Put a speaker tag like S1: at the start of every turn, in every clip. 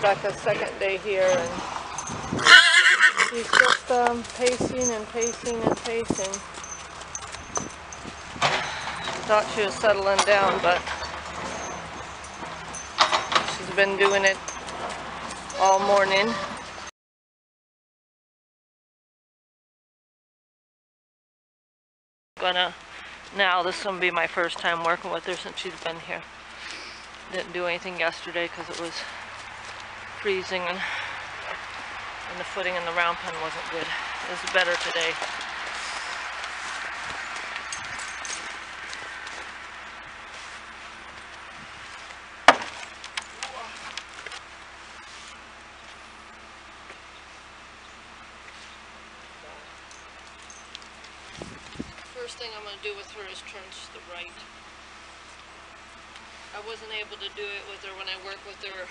S1: Becca's second day here, and she's just pacing and pacing and pacing. Thought she was settling down, but she's been doing it all morning. Now this is gonna be my first time working with her since she's been here. Didn't do anything yesterday because it was freezing and the footing in the round pen wasn't good. It's better today. First thing I'm going to do with her is turn to the right. I wasn't able to do it with her when I worked with her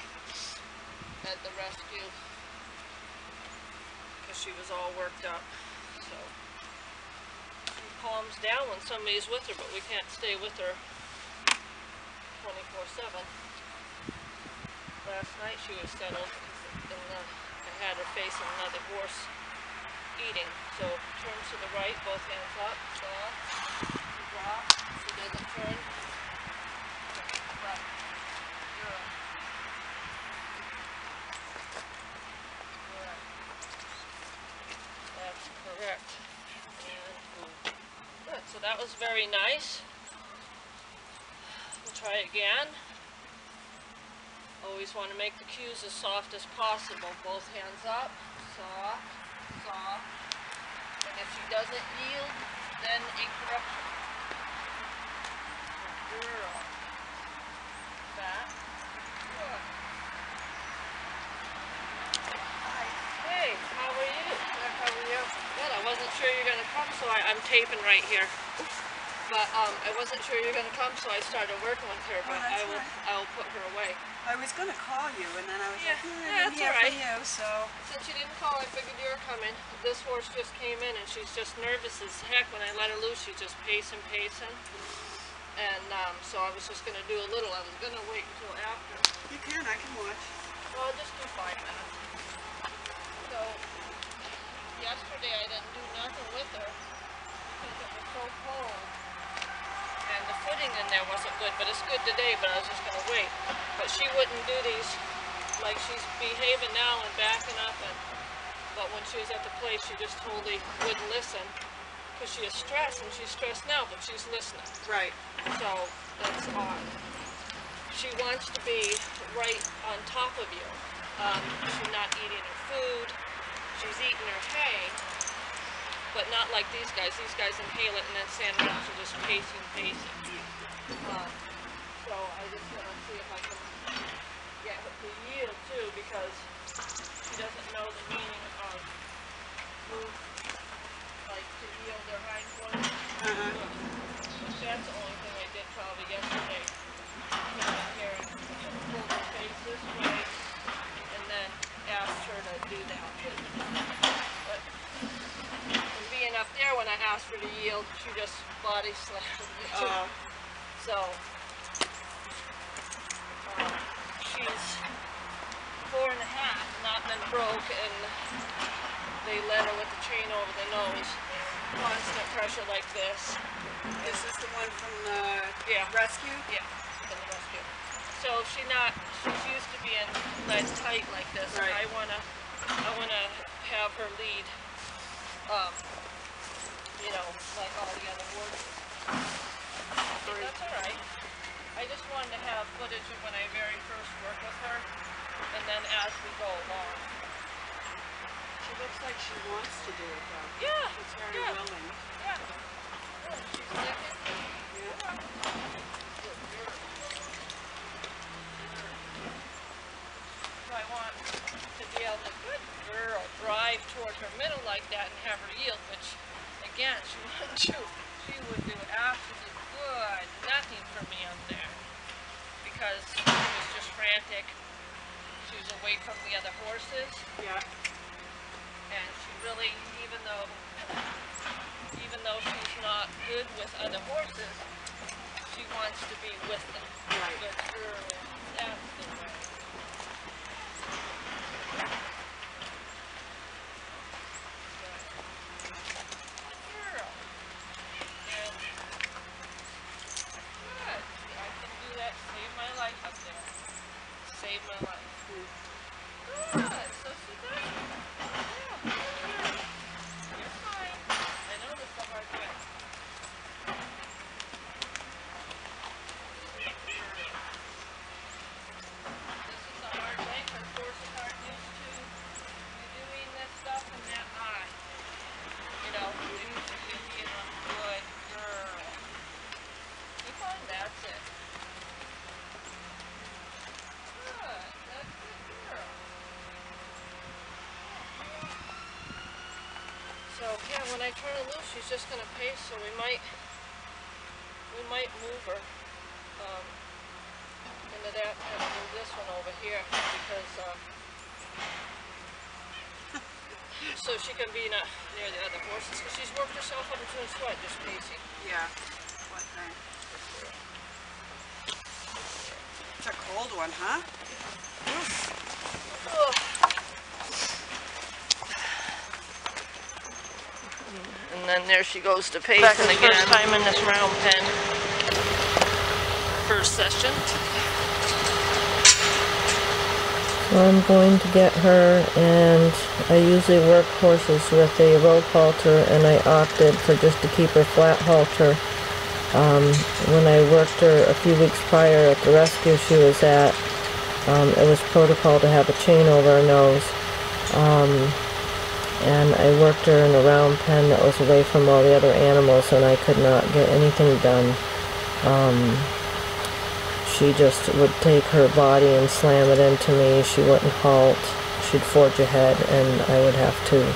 S1: at the rescue because she was all worked up. So she calms down when somebody's with her, but we can't stay with her 24/7. Last night she was settled because I had her facing another horse eating. So turn to the right, both hands up, stop, drop, she doesn't turn. Right. Good. Good. That's correct. And good. So that was very nice. We'll try again. Always want to make the cues as soft as possible. Both hands up, soft, soft. And if she doesn't yield, then a correction. Good girl. Back. Good. Hi. Hey, how are you? Good, how are you? Good. I wasn't sure you're going to come, so I'm taping right here. But I wasn't sure you're going to come, so I started working with her, but I'll put her away.
S2: I was going to call you, and then I was like,
S1: that's
S2: here
S1: all right.
S2: for you, so.
S1: Since you didn't call, I figured you were coming. This horse just came in, and she's just nervous as heck. When I let her loose, she's just pacing. And so I was just going to do a little. I was going to wait until after.
S2: You can, I can watch.
S1: Well, I'll just do 5 minutes. So, yesterday I didn't do nothing with her because it was so cold. And the footing in there wasn't good, but it's good today, but I was just going to wait. But she wouldn't do these, like she's behaving now and backing up, but when she was at the place, she just totally wouldn't listen, because she is stressed, and she's stressed now, but she's listening.
S2: Right.
S1: So, that's odd. She wants to be right on top of you. She's not eating her food, she's eating her hay, but not like these guys. These guys inhale it and then stand around, so just pacing. So I just want to see if I can get her to yield too, because she doesn't know the meaning of move, like to yield their hindquarters. So that's the only thing I did probably yesterday. Came in here and pulled her face this way, and then asked her to do that. But being up there, when I asked her to yield, she just body slammed me. So she's 4 1/2, not been broke, and they let her with the chain over the nose. Constant pressure like this.
S2: Is this the one from the rescue?
S1: Yeah, from the rescue. So she's used to being led tight like this.
S2: Right.
S1: I wanna have her lead. You know, like all the other horses. That's alright. I just wanted to have footage of when I very first worked with her, and then as we go along.
S2: She looks like she wants to do it, though.
S1: Yeah.
S2: She's very willing.
S1: Yeah. She's licking.
S2: Yeah.
S1: So I want to be able to, good girl, drive toward her middle like that and have her yield, which, again, she wouldn't do. She would do absolutely good, nothing for me up there, because she was just frantic. She was away from the other horses.
S2: Yeah.
S1: And she really, even though she's not good with other horses, she wants to be with them.
S2: Right.
S1: Good girl. That's the way. Good. So she does. Yeah, you're fine. I know this is a hard day. This is a hard day because horses aren't used to you doing this stuff in that eye. You know, they're used to you being a good girl. Keep on, that's it. Good, that's a good girl. So yeah, when I turn her loose, she's just gonna pace. So we might move her into that and move this one over here because so she can be not near the other horses because she's worked herself up into a sweat just pacing.
S2: Yeah. What thing? It's a cold one, huh?
S1: Oh. And then there she goes to pacing again. First time in this round pen. First session.
S3: So I'm going to get her, and I usually work horses with a rope halter, and I opted for just to keep her flat halter. When I worked her a few weeks prior at the rescue she was at, it was protocol to have a chain over her nose. And I worked her in a round pen that was away from all the other animals, and I could not get anything done. She just would take her body and slam it into me. She wouldn't halt. She'd forge ahead, and I would have to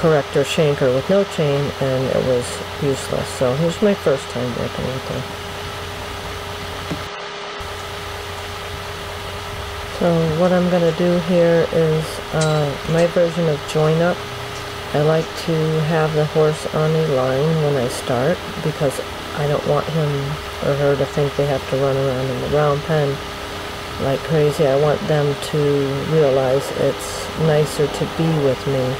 S3: correct her, shank her with no chain, and it was useless. So it was my first time working with her. So what I'm going to do here is my version of join up. I like to have the horse on a line when I start because I don't want him or her to think they have to run around in the round pen like crazy. I want them to realize it's nicer to be with me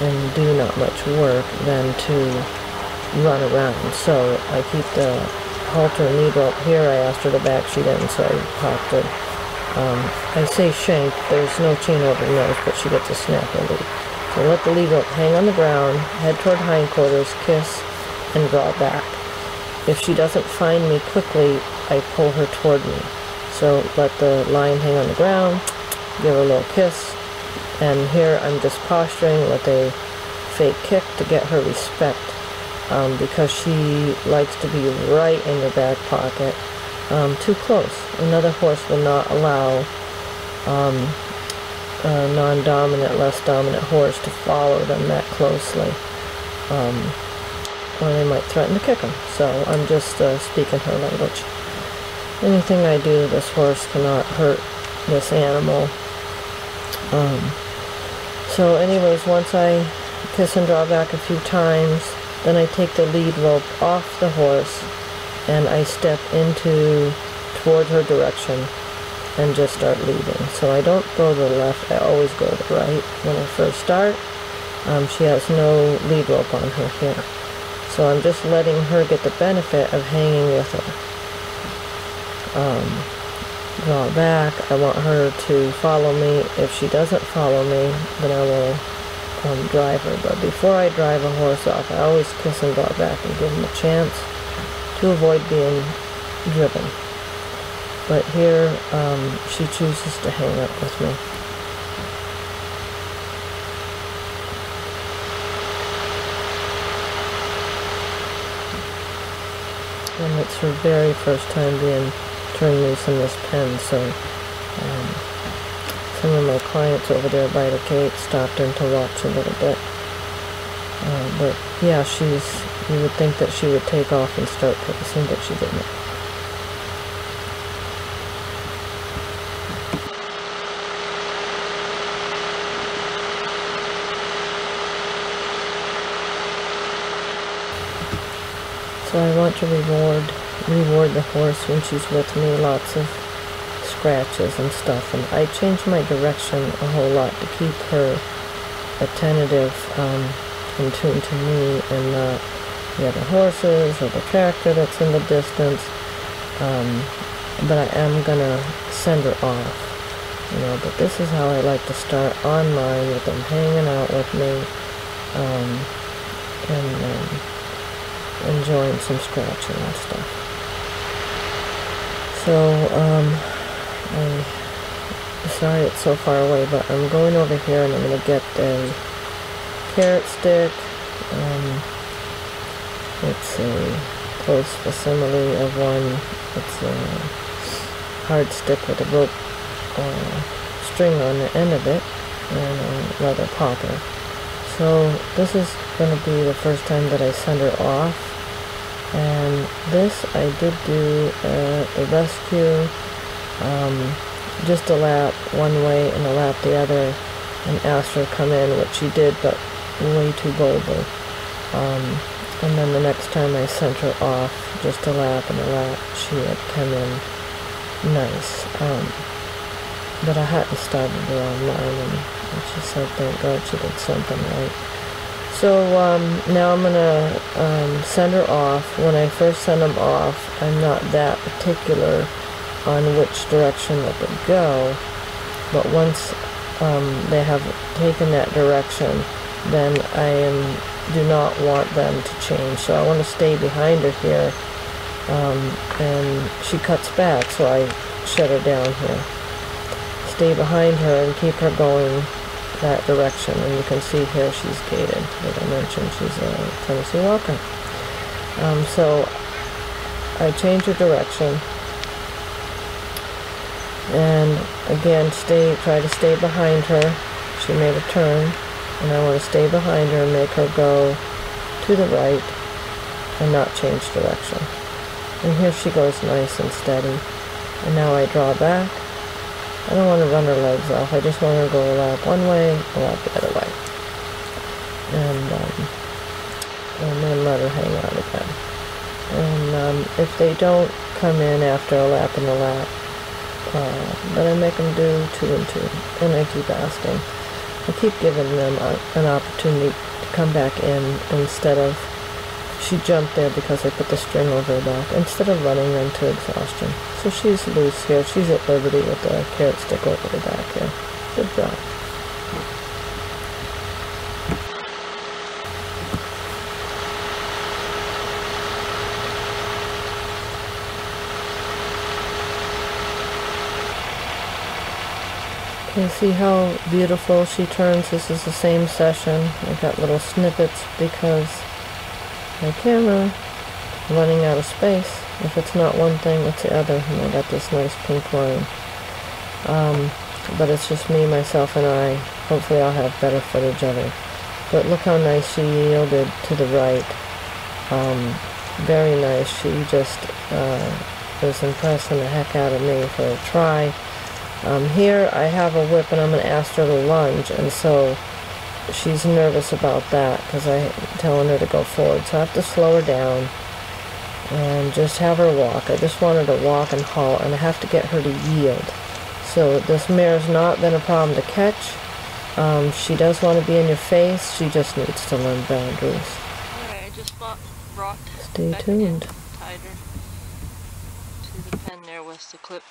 S3: and do not much work than to run around. So I keep the halter and lead rope here. I asked her to back sheet in, so I popped her. I say shank, there's no chain over the nose, but she gets a snap and lead. So let the lead rope hang on the ground, head toward hindquarters, kiss, and draw back. If she doesn't find me quickly, I pull her toward me. So let the line hang on the ground, give her a little kiss, and here I'm just posturing with a fake kick to get her respect, because she likes to be right in your back pocket, too close. Another horse will not allow a non-dominant, less dominant horse to follow them that closely. Or they might threaten to kick them. So I'm just speaking her language. Anything I do to this horse cannot hurt this animal. So anyways, once I kiss and draw back a few times, then I take the lead rope off the horse and I step toward her direction and just start leading. So I don't go to the left, I always go to the right. When I first start, she has no lead rope on her here. So I'm just letting her get the benefit of hanging with her. Draw back. I want her to follow me. If she doesn't follow me, then I will drive her. But before I drive a horse off, I always kiss and draw back and give him a chance to avoid being driven. But here, she chooses to hang up with me. And it's her very first time being turned loose in this pen, so some of my clients over there by the gate stopped in to watch a little bit. But yeah, you would think that she would take off and start pacing, but she didn't. So I want to reward the horse when she's with me, lots of scratches and stuff, and I change my direction a whole lot to keep her attentive, in tune to me and not the other horses or the tractor that's in the distance. But I am gonna send her off. you know, but this is how I like to start online with them hanging out with me, and enjoying some scratching and stuff. So, I'm sorry it's so far away, but I'm going over here and I'm going to get a carrot stick. It's a close facsimile of one. It's a hard stick with a rope string on the end of it and a leather popper. So this is going to be the first time that I send her off, and this I did do at the rescue, just a lap one way and a lap the other, and asked her to come in, which she did, but way too boldly. And then the next time I sent her off, just a lap and a lap, she had come in nice. But I hadn't started her online, and she said, thank God she did something right. So now I'm going to send her off. When I first send them off, I'm not that particular on which direction that they go. But once they have taken that direction, then I do not want them to change. So I want to stay behind her here, and she cuts back, so I shut her down here. Stay behind her and keep her going that direction. And you can see here she's gated. As I mentioned, she's a Tennessee Walker. So I change her direction, and again try to stay behind her. She made a turn, and I want to stay behind her and make her go to the right and not change direction. And here she goes nice and steady. And now I draw back. I don't want to run her legs off. I just want her to go a lap one way, a lap the other way. And then let her hang out again. And if they don't come in after a lap and a lap, then I make them do 2 and 2. And I keep asking. I keep giving them an opportunity to come back in instead of, she jumped there because I put the string over her back, instead of running them to exhaustion. So she's loose here. She's at liberty with the carrot stick over her back here. Good job. Okay, see how beautiful she turns? This is the same session. I got little snippets because my camera running out of space. If it's not one thing, it's the other. And I got this nice pink line. But it's just me, myself, and I. Hopefully I'll have better footage of her. But look how nice she yielded to the right. Very nice. She just was impressing the heck out of me for a try. Here I have a whip and I'm going to ask her to lunge, and so she's nervous about that because I'm telling her to go forward. So I have to slow her down and just have her walk. I just want her to walk and halt, and I have to get her to yield. So this mare's not been a problem to catch. She does want to be in your face. She just needs to learn boundaries.
S1: Alright, I just brought
S3: Stay tuned.
S1: tied her to the pen there with the clip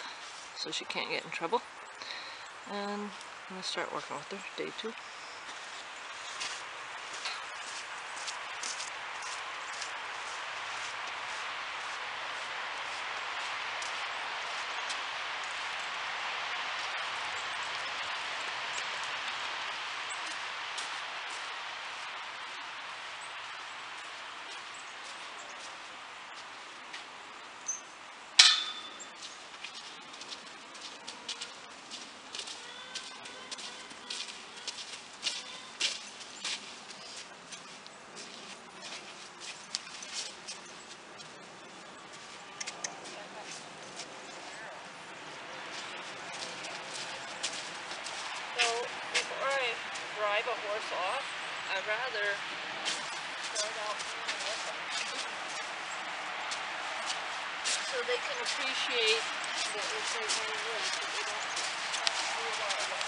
S1: so she can't get in trouble. And I'm going to start working with her, day 2. Drive a horse off, I'd rather start out with them so they can appreciate that it's their own way, so they don't have to do a lot of work.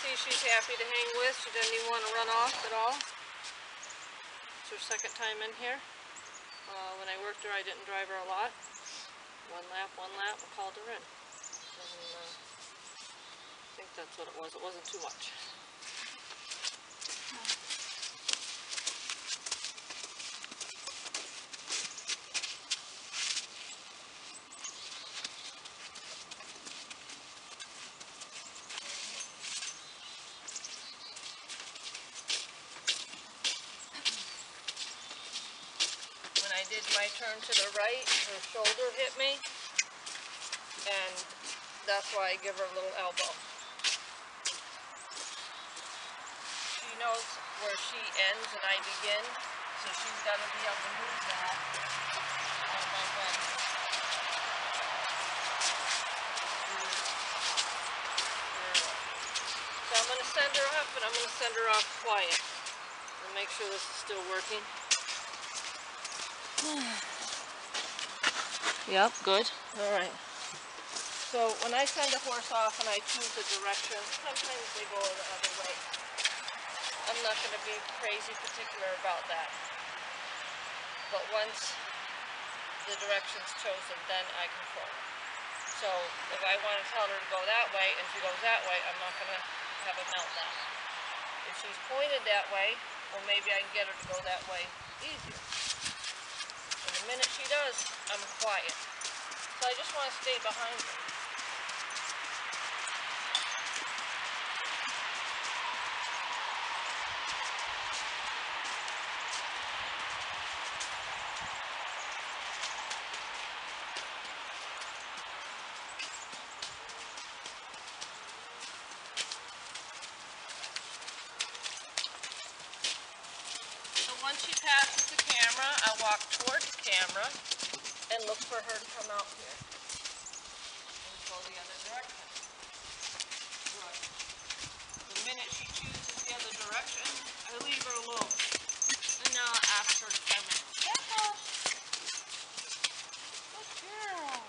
S1: see she's happy to hang with. She doesn't even want to run off at all. It's her second time in here. When I worked her, I didn't drive her a lot. One lap, I called her in. And I think that's what it was. It wasn't too much. When I did my turn to the right, her shoulder hit me, and that's why I give her a little elbow. She knows where she ends and I begin, so she's got to be able to move that on my way. So I'm going to send her off, and I'm going to send her off quiet and make sure this is still working. Yep, good. All right. So when I send a horse off and I choose a direction, sometimes they go the other way. I'm not going to be crazy particular about that. But once the direction's chosen, then I control it. So if I want to tell her to go that way and she goes that way, I'm not going to have a meltdown. If she's pointed that way, well, maybe I can get her to go that way easier. And the minute she does, I'm quiet. So I just want to stay behind her. Once she passes the camera, I walk towards the camera and look for her to come out here and go the other direction. Good. The minute she chooses the other direction, I leave her alone. And now I ask her to come in. Careful! Good girl!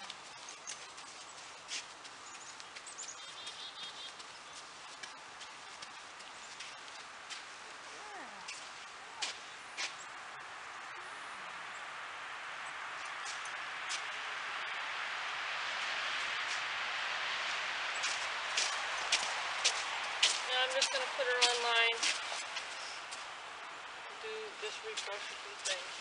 S1: I'm just going to put her online, just refresh a few things.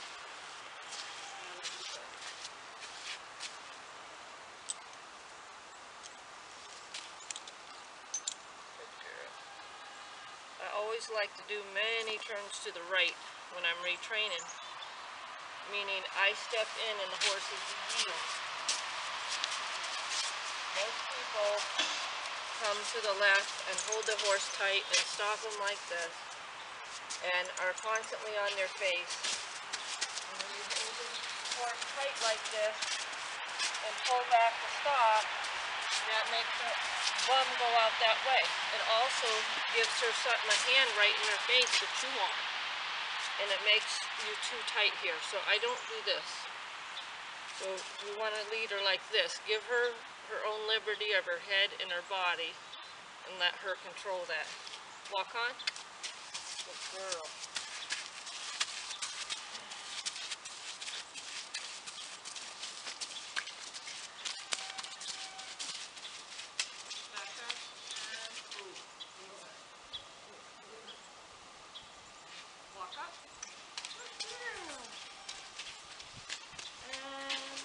S1: Good girl. I always like to do many turns to the right when I'm retraining, meaning I step in and the horse is the yield. Most people come to the left and hold the horse tight and stop them like this and are constantly on their face. And when you hold the horse tight like this and pull back to stop, that makes the bum go out that way. It also gives her something, a hand right in her face to chew on. And it makes you too tight here. So I don't do this. So we want to lead her like this. Give her her own liberty of her head and her body and let her control that. Walk on. Good girl. Back up and move. Walk up. Good girl. And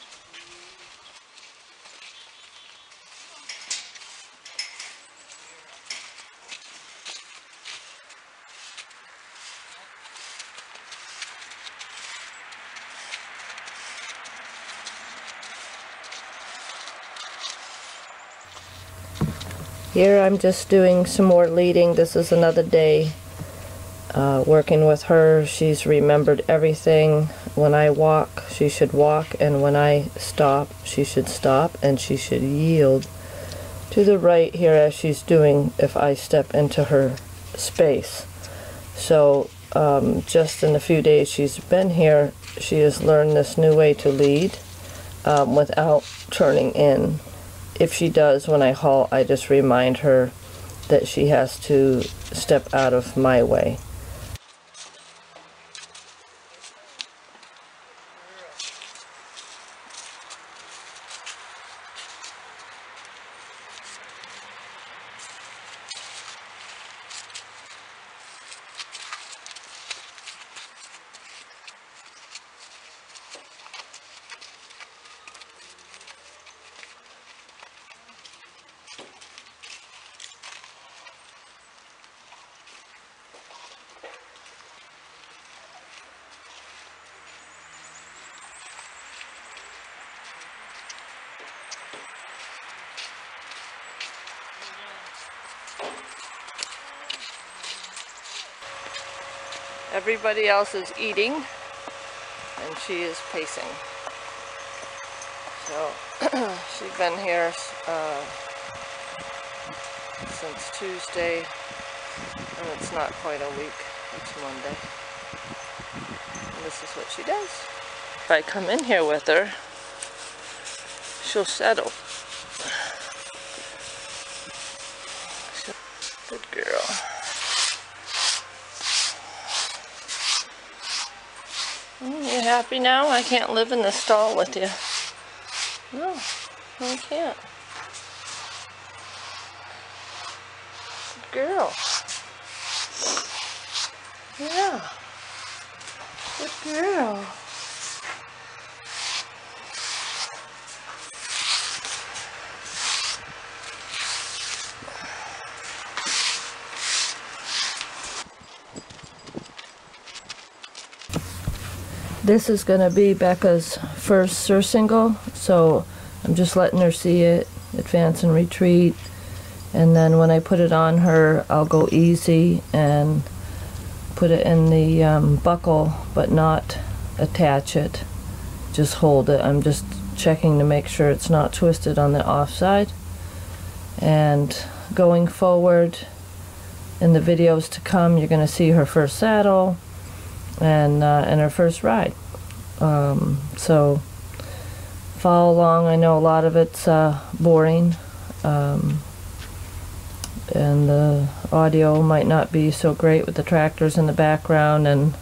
S3: here I'm just doing some more leading. This is another day working with her. She's remembered everything. When I walk, she should walk, and when I stop, she should stop, and she should yield to the right here as she's doing if I step into her space. So just in the few days she's been here, she has learned this new way to lead without turning in. If she does, when I halt, I just remind her that she has to step out of my way. Everybody else is eating, and she is pacing. So, she's been here since Tuesday, and it's not quite a week. It's Monday. And this is what she does. If I come in here with her, she'll settle. Good girl. You happy now? I can't live in the stall with you. No, I can't. Good girl. Yeah. Good girl. This is going to be Becca's first surcingle, so I'm just letting her see it, advance and retreat, and then when I put it on her, I'll go easy and put it in the buckle, but not attach it, just hold it. I'm just checking to make sure it's not twisted on the off side. And going forward in the videos to come, you're going to see her first saddle and her first ride. So follow along. I know a lot of it's boring, and the audio might not be so great with the tractors in the background and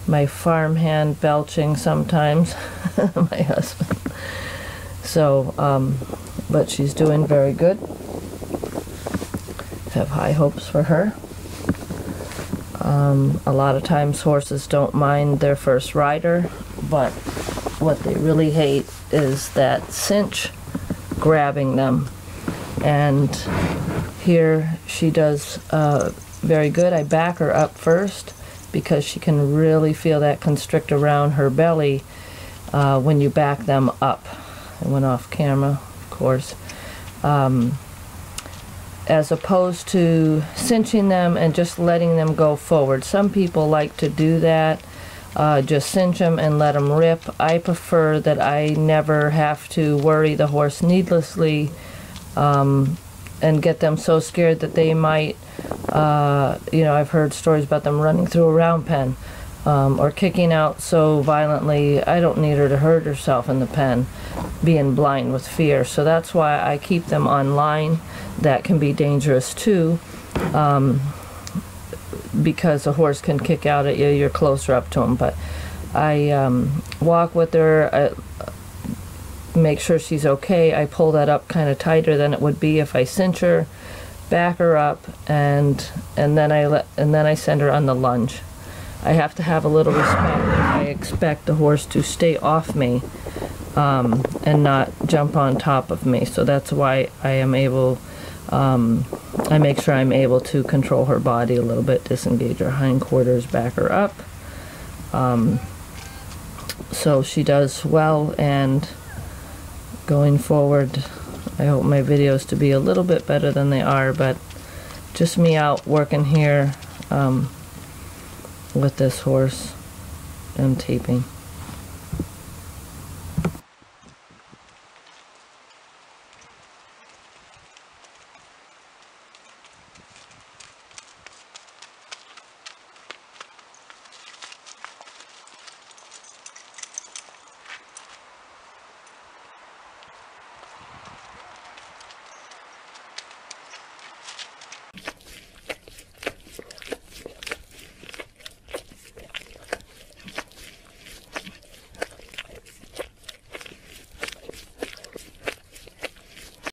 S3: my farmhand belching sometimes, my husband. So, but she's doing very good. Have high hopes for her. A lot of times horses don't mind their first rider, but what they really hate is that cinch grabbing them. And here she does very good. I back her up first because she can really feel that constrict around her belly when you back them up. I went off camera, of course. As opposed to cinching them and just letting them go forward. Some people like to do that, just cinch them and let them rip. I prefer that I never have to worry the horse needlessly and get them so scared that they might, you know, I've heard stories about them running through a round pen or kicking out so violently. I don't need her to hurt herself in the pen, being blind with fear. So that's why I keep them on line. That can be dangerous too, because a horse can kick out at you. You're closer up to them. But I walk with her, I make sure she's okay. I pull that up kind of tighter than it would be if I cinch her, back her up, and then I send her on the lunge. I have to have a little respect if I expect the horse to stay off me and not jump on top of me. So that's why I am able. I make sure I'm able to control her body a little bit, disengage her hindquarters, back her up. So she does well, and going forward, I hope my videos to be a little bit better than they are, but just me out working here with this horse and taping.